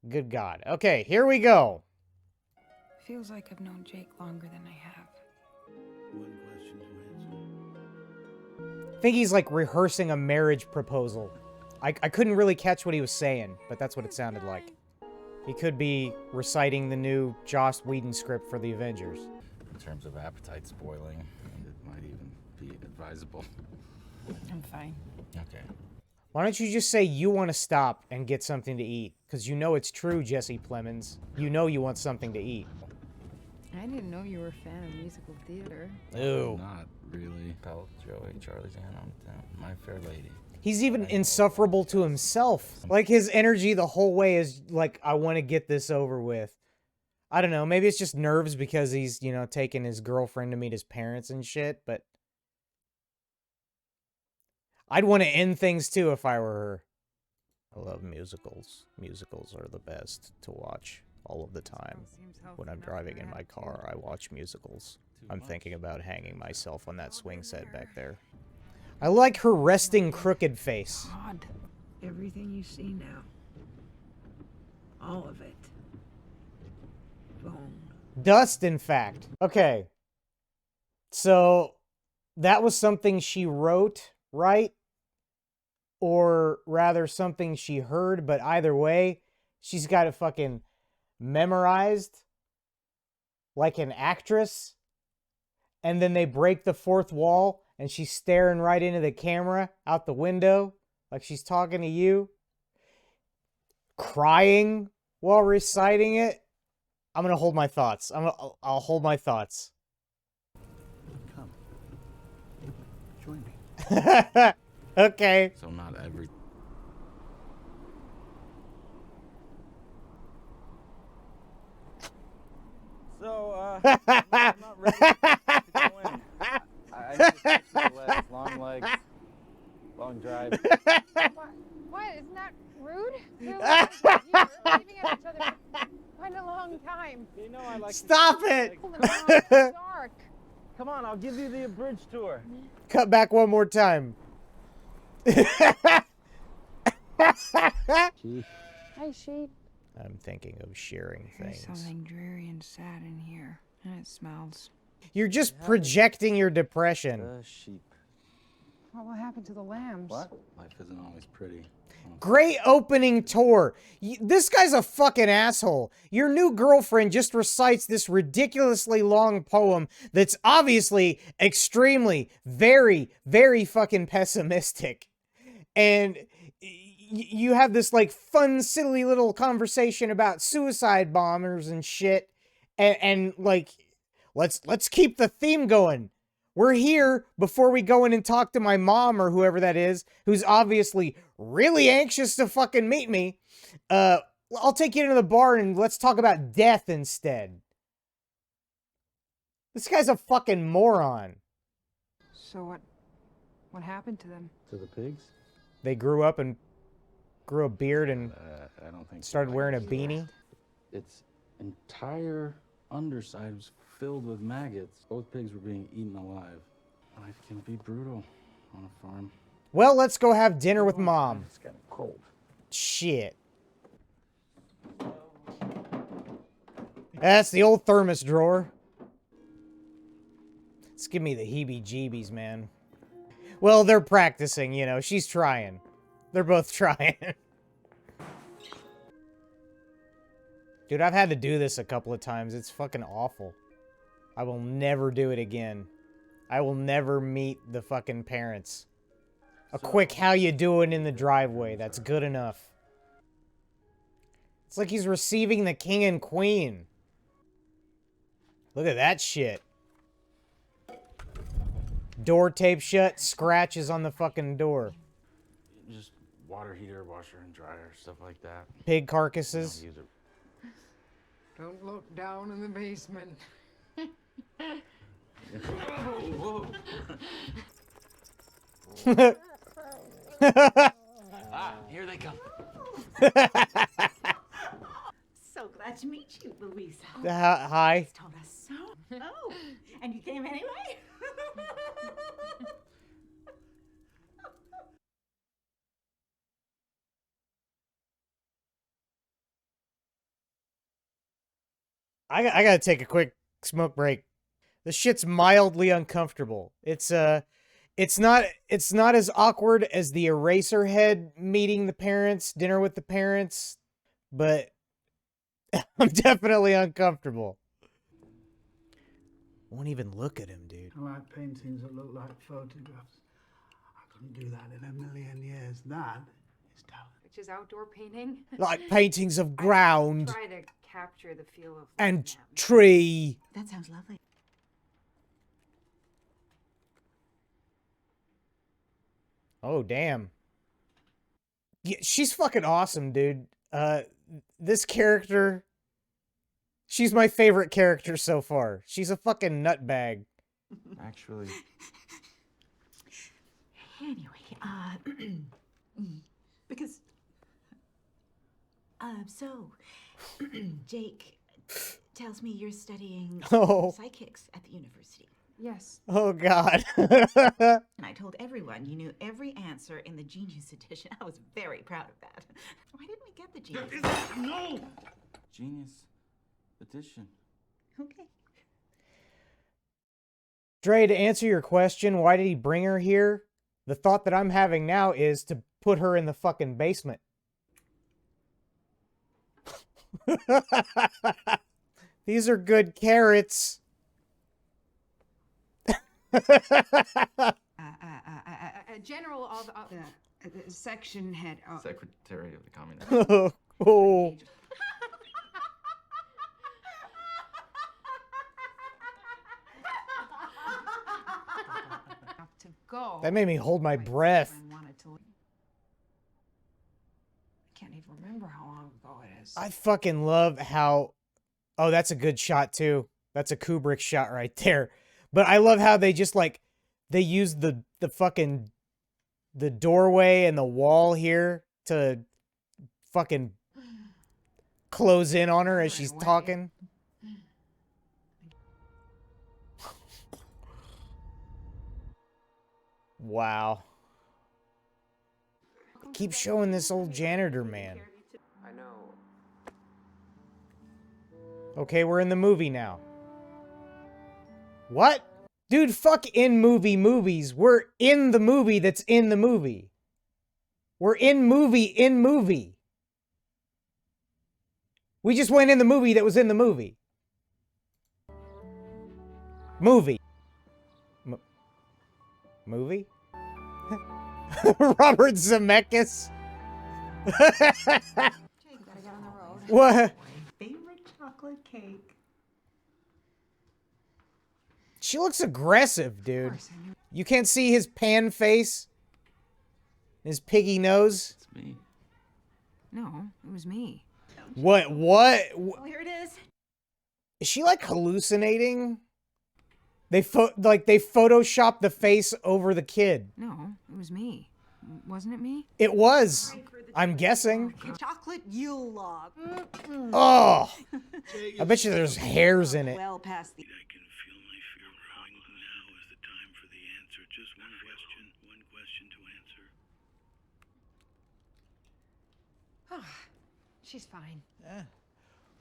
Good God. Okay, here we go. Feels like I've known Jake longer than I have. One question to answer. I think he's like rehearsing a marriage proposal. I couldn't really catch what he was saying, but that's what it sounded like. He could be reciting the new Joss Whedon script for the Avengers. In terms of appetite spoiling, it might even be advisable. I'm fine. Okay. Why don't you just say you want to stop and get something to eat? Because you know it's true, Jessie Plemons. You know you want something to eat. I didn't know you were a fan of musical theater. Ooh. Not really. Pelt, Joey, Charlie's Aunt, My Fair Lady. He's even insufferable to himself. Like, his energy the whole way is like, I want to get this over with. I don't know, maybe it's just nerves because he's, you know, taking his girlfriend to meet his parents and shit, but I'd want to end things too if I were her. I love musicals. Musicals are the best to watch all of the time. When I'm driving in my car, I watch musicals. I'm thinking about hanging myself on that swing set back there. I like her resting crooked face. God, everything you see now. All of it. Bone. Dust, in fact. Okay. So, that was something she wrote, right? Or rather, something she heard, but either way, she's got it fucking memorized like an actress. And then they break the fourth wall, and she's staring right into the camera out the window, like she's talking to you. Crying while reciting it. I'm gonna hold my thoughts. I'll hold my thoughts. Come. Join me. Okay. So not every... So, I'm not ready to go in. I just fixed the legs, long legs, long drive. What? Isn't that rude? We're like leaving at each other for quite a long time. You know I like to Stop fix it! the legs. It's dark. Come on, I'll give you the abridged tour. Cut back one more time. Hi, sheep. I'm thinking of sharing There's things. something dreary and sad in here, and it smells. You're just projecting your depression. Sheep. What happened to the lambs? What? Life isn't always pretty. Great opening tour. This guy's a fucking asshole. Your new girlfriend just recites this ridiculously long poem that's obviously extremely, very, very fucking pessimistic. And you have this like fun, silly little conversation about suicide bombers and shit. And like, let's keep the theme going. We're here before we go in and talk to my mom or whoever that is, who's obviously really anxious to fucking meet me. I'll take you into the bar and let's talk about death instead. This guy's a fucking moron. So what happened to them? To the pigs? They grew up and grew a beard and I don't think... started wearing a beanie. Its entire underside was filled with maggots. Both pigs were being eaten alive. Life can be brutal on a farm. Well, let's go have dinner with mom. It's getting cold. Shit. That's the old thermos drawer. It's giving me the heebie-jeebies, man. Well, they're practicing, you know. She's trying. They're both trying. Dude, I've had to do this a couple of times. It's fucking awful. I will never do it again. I will never meet the fucking parents. A quick how you doing in the driveway. That's good enough. It's like he's receiving the king and queen. Look at that shit. Door tape shut, scratches on the fucking door. Just water heater, washer and dryer, stuff like that. Pig carcasses. Don't use it. Don't look down in the basement. Here they come. So glad to meet you, Louisa. Hi. Told us so. Oh, and you came anyway? I gotta take a quick smoke break. This shit's mildly uncomfortable. It's not as awkward as the Eraserhead meeting the parents, dinner with the parents, but I'm definitely uncomfortable. Won't even look at him, dude. I like paintings that look like photographs. I couldn't do that in a million years. That is talent. Which is outdoor painting. Like paintings of ground Try to capture the feel of and them. tree. That sounds lovely. Oh, damn. Yeah, she's fucking awesome, dude. This character, she's my favorite character so far. She's a fucking nutbag. Actually, Anyway, because, so, Jake tells me you're studying Oh. psychics at the university. Yes. Oh, God. And I told everyone you knew every answer in the Genius Edition. I was very proud of that. Why didn't we get the Genius? No! genius edition. Okay. Dre, to answer your question, why did he bring her here? The thought that I'm having now is to put her in the fucking basement. These are good carrots. General of The section head. Secretary of the Communist. Oh. have to go. That made me hold my My breath. boyfriend wanted to leave. I can't even remember how long ago it is. I fucking love how... Oh, that's a good shot, too. That's a Kubrick shot right there. But I love how they just, like... They use the fucking... The doorway and the wall here to fucking close in on her as she's Right away. talking. Wow. Keep showing this old janitor man. I know. Okay, we're in the movie now. What? Dude, fuck in movies. We're in the movie that's in the movie. We're in movie. We just went in the movie that was in the movie. Movie. Movie? Robert Zemeckis? Jake, gotta get on the road. What? Favorite chocolate cake. She looks aggressive, Of dude. course, I knew. You can't see his pan face? His piggy nose? It's me. No, it was me. What? Oh, here it is. Is she like hallucinating? They photoshopped the face over the kid. No, it was me. Wasn't it me? It was. I'm guessing. Chocolate Yule log. Oh, I bet you there's hairs in it. Well past the. I can feel my fear growing. Now is the time for the answer. Just one question to answer. She's fine. Yeah.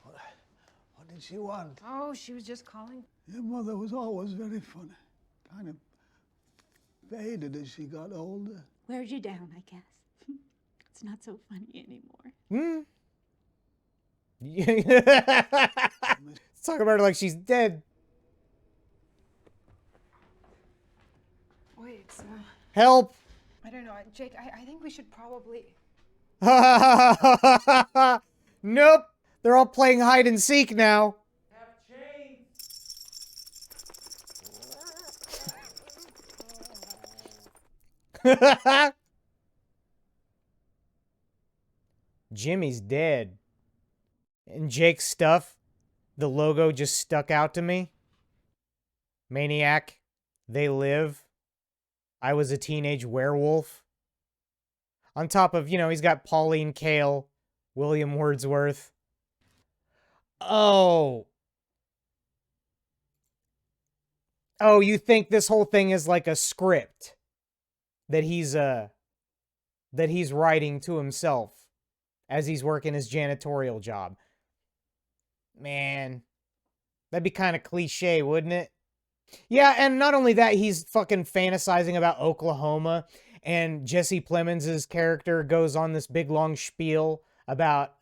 What did she want? Oh, she was just calling. Your mother was always very funny. Kind of faded as she got older. Wears you down, I guess. It's not so funny anymore. Let's talk about her like she's dead. Wait, Help. I don't know. Jake, I think we should probably... Nope. They're all playing hide and seek now. Jimmy's dead. And Jake's stuff, the logo just stuck out to me. Maniac, They Live, I Was a Teenage Werewolf. On top of, he's got Pauline Kael, William Wordsworth. Oh. Oh, you think this whole thing is like a script that he's writing to himself as he's working his janitorial job. Man, That'd be kind of cliche, wouldn't it? Yeah, and not only that, he's fucking fantasizing about Oklahoma, and Jesse Plemons' character goes on this big long spiel about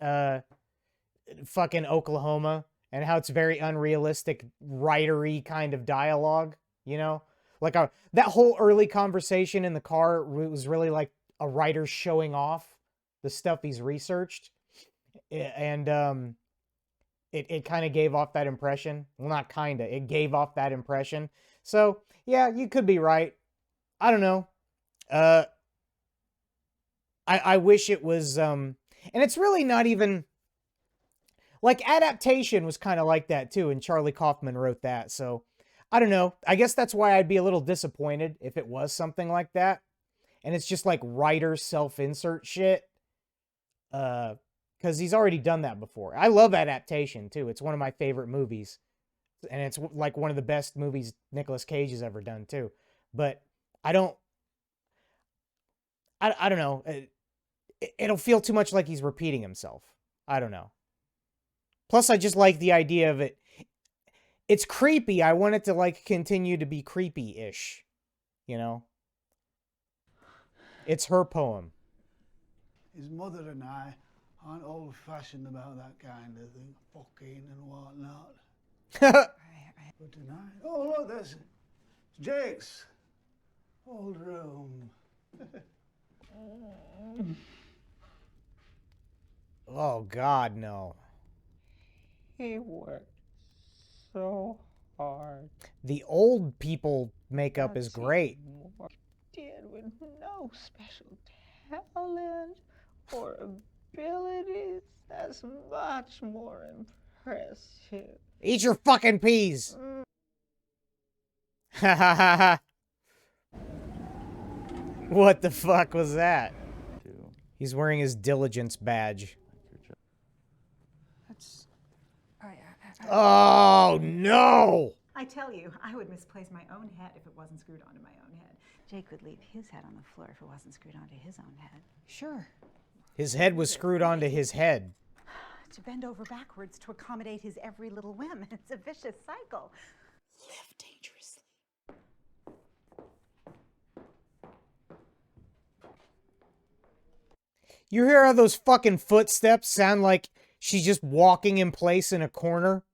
fucking Oklahoma and how it's very unrealistic, writery kind of dialogue, you know? Like that whole early conversation in the car was really like a writer showing off the stuff he's researched. And it kind of gave off that impression. Well, not kind of. It gave off that impression. So, yeah, you could be right. I don't know. I wish it was... and it's really not even... Like, Adaptation was kind of like that, too, and Charlie Kaufman wrote that. So, I don't know. I guess that's why I'd be a little disappointed if it was something like that. And it's just like writer self-insert shit. Because he's already done that before. I love Adaptation, too. It's one of my favorite movies. And it's like one of the best movies Nicolas Cage has ever done, too. But I don't know. It'll feel too much like he's repeating himself. I don't know. Plus, I just like the idea of it. It's creepy. I want it to, like, continue to be creepy-ish. You know? It's her poem. His mother and I aren't old-fashioned about that kind of thing, fucking and whatnot. But tonight, oh look, there's Jake's old room. Oh, God, no. He worked so hard. The old people makeup is great. Did with no special talent or abilities. That's much more impressive. Eat your fucking peas. Ha ha ha ha. What the fuck was that? He's wearing his diligence badge. That's... Oh, no! I tell you, I would misplace my own head if it wasn't screwed onto my own head. Jake would leave his head on the floor if it wasn't screwed onto his own head. Sure. His head was screwed onto his head. To bend over backwards to accommodate his every little whim. It's a vicious cycle. Live dangerously. You hear how those fucking footsteps sound like she's just walking in place in a corner?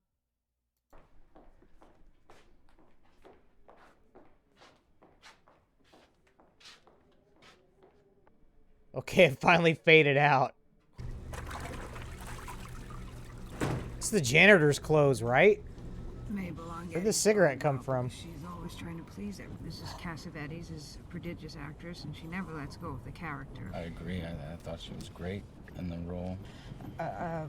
Okay, it finally faded out. It's the janitor's clothes, right? Mabel, Where'd the cigarette come from? She's always trying to please everyone. Mrs. Cassavetes is a prodigious actress, and she never lets go of the character. I agree. I thought she was great in the role.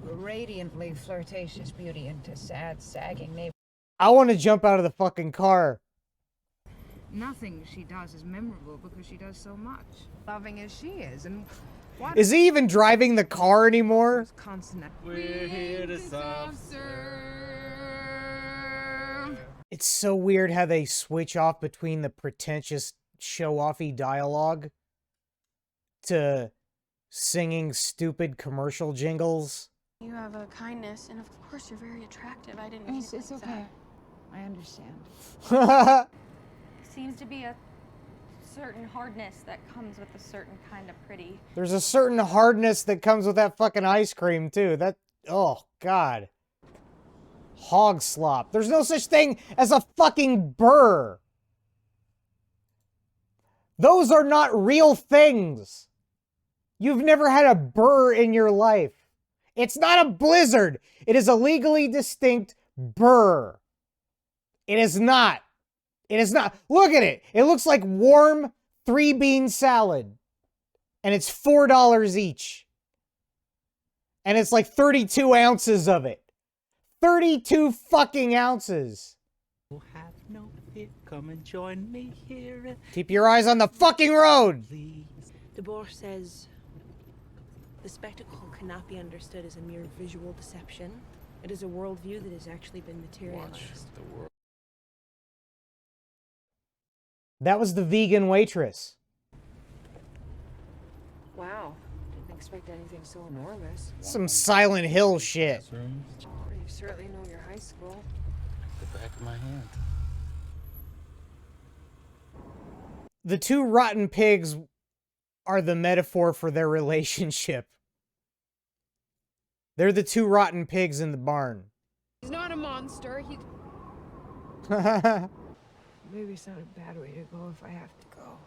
Radiantly flirtatious beauty into sad, sagging neighbor. I want to jump out of the fucking car. Nothing she does is memorable because she does so much. Loving as she is, and why Is he even driving the car anymore? constant? We're here to serve. It's so weird how they switch off between the pretentious show-offy dialogue to singing stupid commercial jingles. You have a kindness, and of course you're very attractive. I didn't mean it It's like okay. I understand. Seems to be a certain hardness that comes with a certain kind of pretty. There's a certain hardness that comes with that fucking ice cream, too. That, oh, God. Hog slop. There's no such thing as a fucking burr. Those are not real things. You've never had a burr in your life. It's not a blizzard. It is a legally distinct burr. It is not. It is not. Look at it. It looks like warm 3-bean salad. And it's $4 each. And it's like 32 ounces of it. 32 fucking ounces. Have no fear. Come and join me here. Keep your eyes on the fucking road. Please. DeBoer says the spectacle cannot be understood as a mere visual deception. It is a worldview that has actually been materialized. That was the vegan waitress. Wow. Didn't expect anything so enormous. Some Silent Hill shit. You certainly know your high school. back of my hand. The two rotten pigs are the metaphor for their relationship. They're the two rotten pigs in the barn. He's not a monster. He. Maybe it's not a bad way to go if I have to go.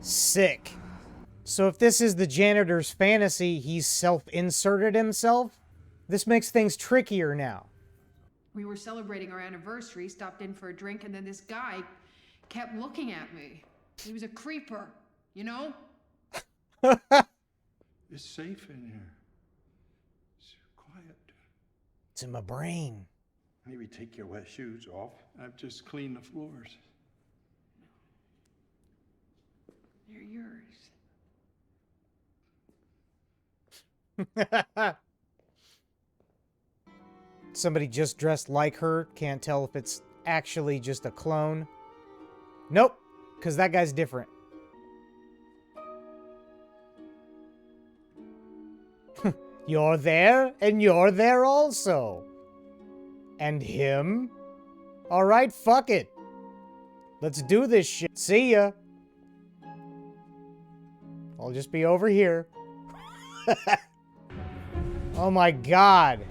Sick. So if this is the janitor's fantasy, he's self-inserted himself? This makes things trickier now. We were celebrating our anniversary, stopped in for a drink, and then this guy kept looking at me. He was a creeper, you know? It's safe in here. It's quiet. It's in my brain. Maybe take your wet shoes off. I've just cleaned the floors. They're yours. Somebody just dressed like her. Can't tell if it's actually just a clone. Nope, because that guy's different. You're there, and you're there also. And him? Alright, fuck it. Let's do this shit. See ya. I'll just be over here. Oh my god.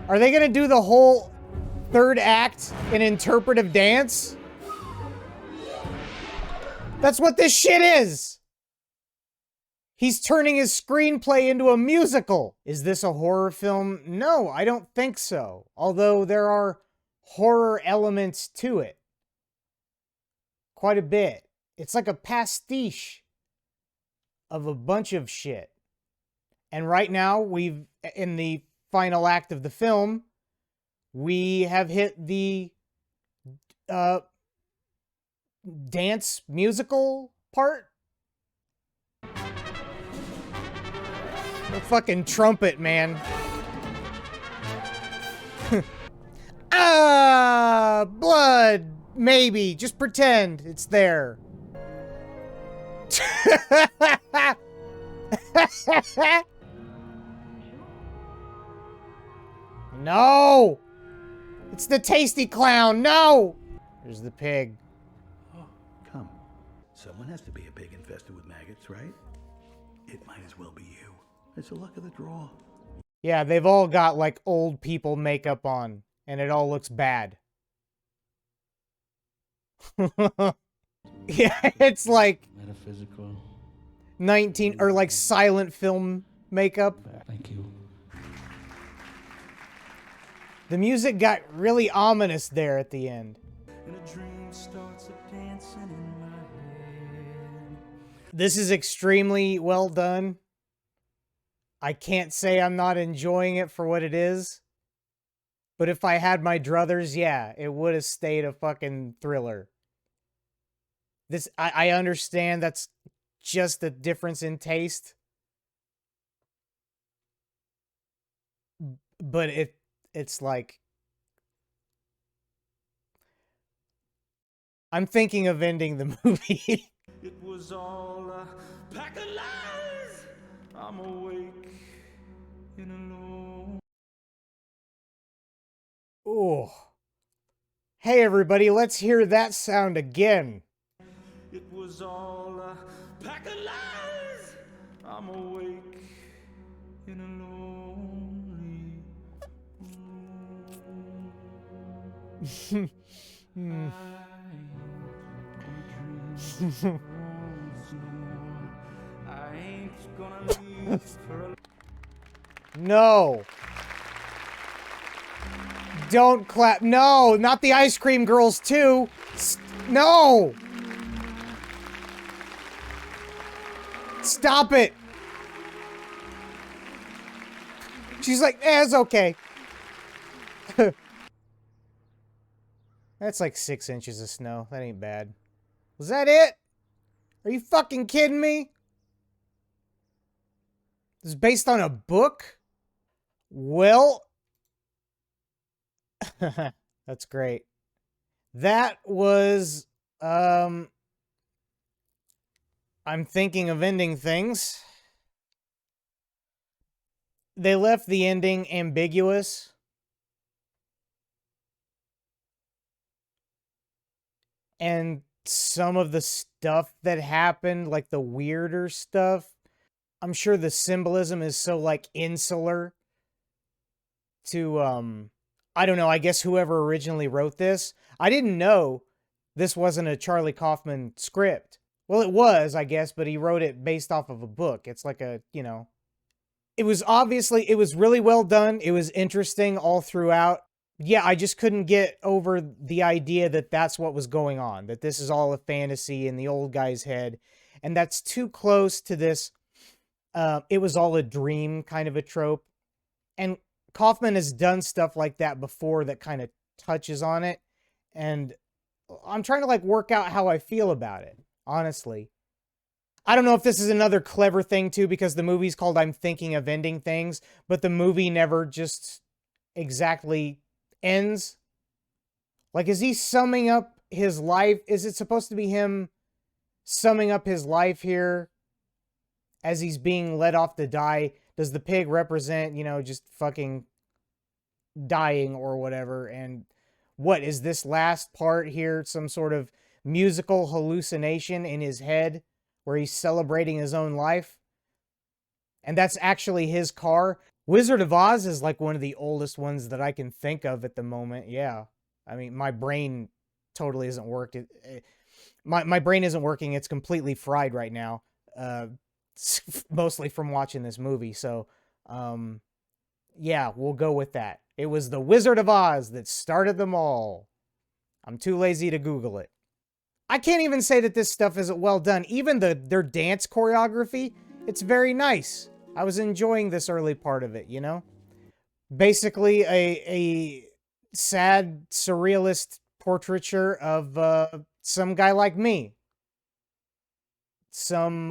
Are they gonna do the whole third act in interpretive dance? That's what this shit is! He's turning his screenplay into a musical. Is this a horror film? No, I don't think so. Although there are horror elements to it. Quite a bit. It's like a pastiche of a bunch of shit. And right now, in the final act of the film, we have hit the dance musical part. The fucking trumpet, man. Ah, blood. Maybe. Just pretend it's there. No! It's the tasty clown. No! There's the pig. Oh, come. Someone has to be a pig infested with maggots, right? It might as well be you. It's the luck of the draw. Yeah, they've all got, like, old people makeup on, and it all looks bad. Yeah, it's like... metaphysical. 19, or like silent film makeup. Thank you. The music got really ominous there at the end. And a dream starts dancing in my head. This is extremely well done. I can't say I'm not enjoying it for what it is. But if I had my druthers, yeah, it would have stayed a fucking thriller. This, I understand that's just a difference in taste. But it's like... I'm thinking of ending the movie. It was all a pack of lies. I'm awake and alone. Oh. Hey everybody, let's hear that sound again. It was all a pack of lies. I'm awake and lonely. I ain't gonna leave for No. Don't clap. No, not the ice cream girls too. No. Stop it. She's like, it's okay. That's like 6 inches of snow. That ain't bad. Was that it? Are you fucking kidding me? This is based on a book? Well, that's great. That was, I'm thinking of ending things. they left the ending ambiguous. And some of the stuff that happened, like the weirder stuff, I'm sure the symbolism is so like insular to I don't know, I guess whoever originally wrote this, I didn't know this wasn't a Charlie Kaufman script. Well, it was, I guess, but he wrote it based off of a book. It's like a, you know, it was really well done. It was interesting all throughout. Yeah, I just couldn't get over the idea that that's what was going on, that this is all a fantasy in the old guy's head. And that's too close to this, it was all a dream kind of a trope. And Kaufman has done stuff like that before that kind of touches on it. And I'm trying to like work out how I feel about it, honestly. I don't know if this is another clever thing too, because the movie's called I'm Thinking of Ending Things, but the movie never just exactly ends. Like, is he summing up his life? Is it supposed to be him summing up his life here as he's being led off to die? Does the pig represent, you know, just fucking dying or whatever? And what is this last part here? Some sort of musical hallucination in his head where he's celebrating his own life? And that's actually his car. Wizard of Oz is like one of the oldest ones that I can think of at the moment. Yeah. I mean, my brain totally isn't working. My brain isn't working. It's completely fried right now. Mostly from watching this movie. So, yeah, we'll go with that. It was the Wizard of Oz that started them all. I'm too lazy to Google it. I can't even say that this stuff isn't well done. Even their dance choreography, it's very nice. I was enjoying this early part of it, you know? Basically a sad surrealist portraiture of some guy like me. Some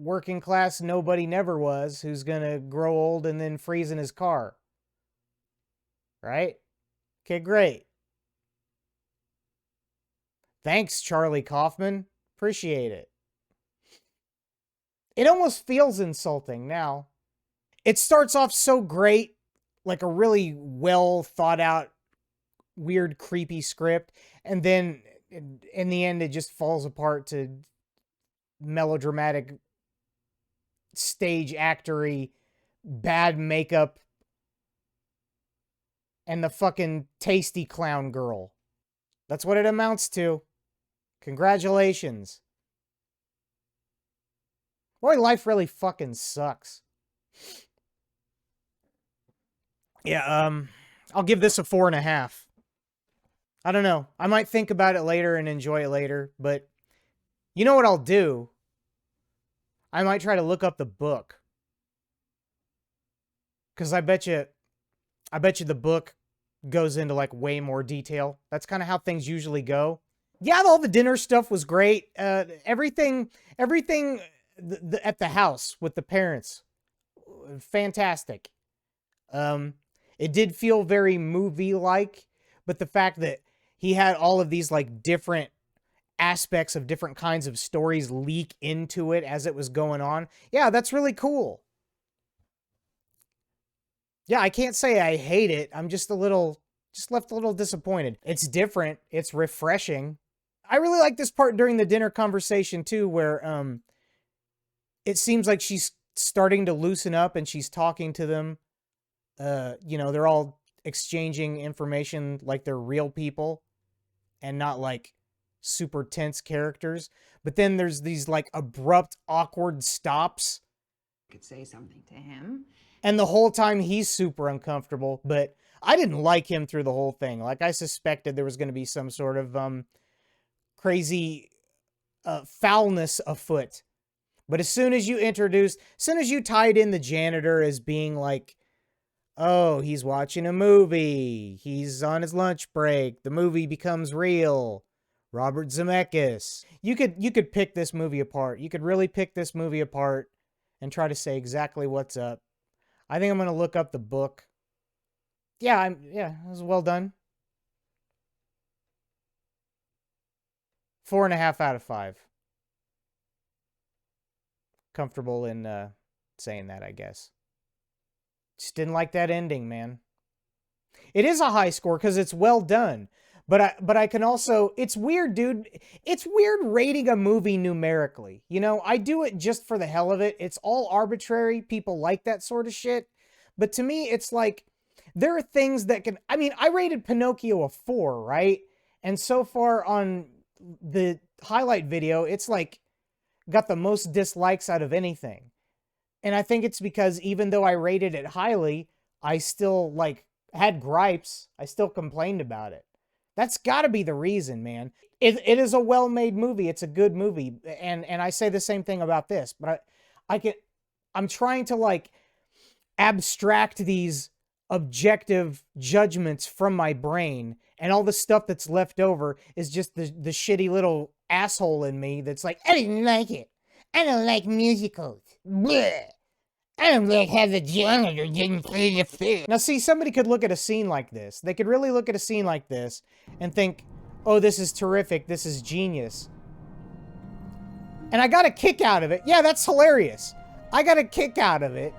working class nobody never was who's gonna grow old and then freeze in his car. Right? Okay, great. Thanks, Charlie Kaufman. Appreciate it. It almost feels insulting now. It starts off so great, like a really well thought out, weird, creepy script, and then in the end it just falls apart to melodramatic, stage actory, bad makeup, and the fucking tasty clown girl. That's what it amounts to. Congratulations. Boy, life really fucking sucks. Yeah, I'll give this a 4.5. I don't know. I might think about it later and enjoy it later, but you know what I'll do? I might try to look up the book. Because I bet you the book goes into like way more detail. That's kind of how things usually go. Yeah, all the dinner stuff was great. Everything at the house with the parents, fantastic. It did feel very movie-like, but the fact that he had all of these like different aspects of different kinds of stories leak into it as it was going on. Yeah, that's really cool. Yeah, I can't say I hate it. I'm just left a little disappointed. It's different. It's refreshing. I really like this part during the dinner conversation too, where it seems like she's starting to loosen up and she's talking to them. You know, they're all exchanging information like they're real people and not like super tense characters. But then there's these like abrupt, awkward stops. Could say something to him. And the whole time he's super uncomfortable, but I didn't like him through the whole thing. Like I suspected there was going to be some sort of crazy foulness afoot. But as soon as you tied in the janitor as being like, oh, he's watching a movie, he's on his lunch break, the movie becomes real, Robert Zemeckis. You could pick this movie apart. You could really pick this movie apart and try to say exactly what's up. I think I'm going to look up the book. Yeah, it was well done. 4.5 out of 5. Comfortable in saying that, I guess. Just didn't like that ending, man. It is a high score because it's well done. But I can also, it's weird, dude. It's weird rating a movie numerically. You know, I do it just for the hell of it. It's all arbitrary. People like that sort of shit. But to me, it's like, there are things that can, I mean, I rated Pinocchio a 4, right? And so far on the highlight video, it's like, got the most dislikes out of anything. And I think it's because even though I rated it highly, I still, like, had gripes. I still complained about it. That's got to be the reason, man. It is a well-made movie. It's a good movie. And I say the same thing about this. But I'm trying to, like, abstract these objective judgments from my brain. And all the stuff that's left over is just the shitty little asshole in me that's like, I didn't like it. I don't like musicals. Blech. I don't like how the janitor didn't play the film. Now see, somebody could look at a scene like this. They could really look at a scene like this and think, oh, this is terrific. This is genius. And I got a kick out of it. Yeah, that's hilarious. I got a kick out of it.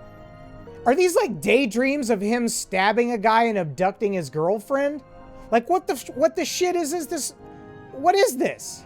Are these like daydreams of him stabbing a guy and abducting his girlfriend? Like what the shit is this? What is this?